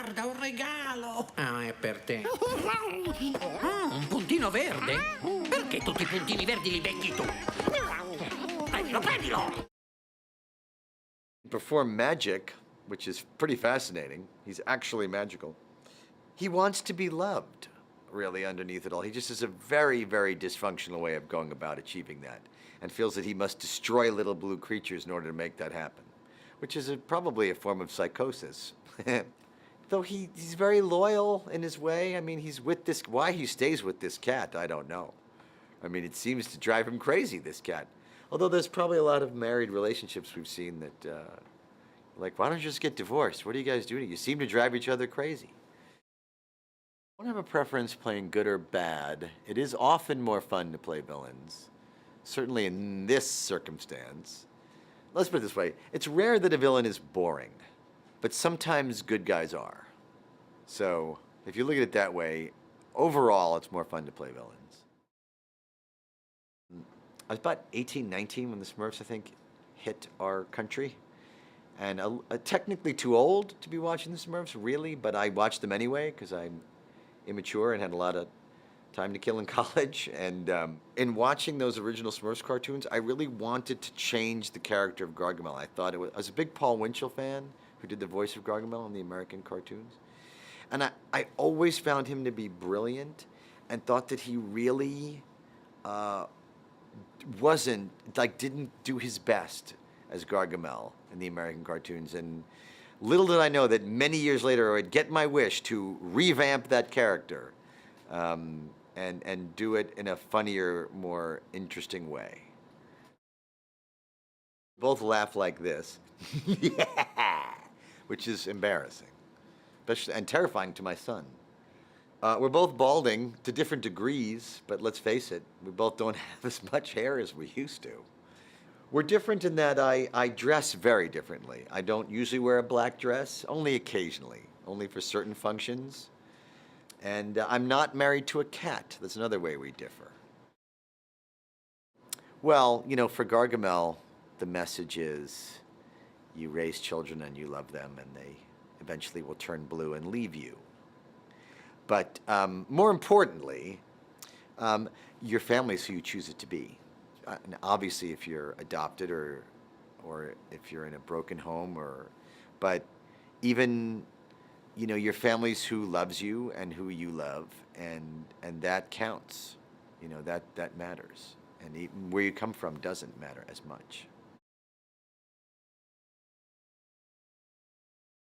Guarda, un regalo! Ah, è per te. Un puntino verde? Perché tutti i puntini verdi li becchi tu? Prendilo, prendilo! Perform magic, which is pretty fascinating. He's actually magical. He wants to be loved, really, underneath it all. He just has a very, very dysfunctional way of going about achieving that, and feels that he must destroy little blue creatures in order to make that happen, which is probably a form of psychosis. Though he's very loyal in his way. I mean, he's with this, why he stays with this cat, I don't know. I mean, it seems to drive him crazy, this cat. Although there's probably a lot of married relationships we've seen that, like, why don't you just get divorced? What are you guys doing? You seem to drive each other crazy. I don't have a preference playing good or bad. It is often more fun to play villains, certainly in this circumstance. Let's put it this way. It's rare that a villain is boring, but sometimes good guys are. So if you look at it that way, overall, it's more fun to play villains. I was about 18, 19 when the Smurfs, I think, hit our country. And technically too old to be watching the Smurfs, really, but I watched them anyway because I'm immature and had a lot of time to kill in college. And in watching those original Smurfs cartoons, I really wanted to change the character of Gargamella. I was a big Paul Winchell fan, who did the voice of Gargamella in the American cartoons. And I always found him to be brilliant and thought that he really didn't do his best as Gargamel in the American cartoons. And little did I know that many years later I would get my wish to revamp that character and do it in a funnier, more interesting way. Both laugh like this, yeah, which is embarrassing, especially, and terrifying to my son. We're both balding to different degrees, but let's face it, we both don't have as much hair as we used to. We're different in that I dress very differently. I don't usually wear a black dress, only occasionally, only for certain functions. And I'm not married to a cat. That's another way we differ. Well, you know, for Gargamel, the message is you raise children and you love them, and they eventually will turn blue and leave you. But more importantly, your family is who you choose it to be. And obviously, if you're adopted or if you're in a broken home, but even, you know, your family's who loves you and who you love, and that counts. You know, that matters. And even where you come from doesn't matter as much.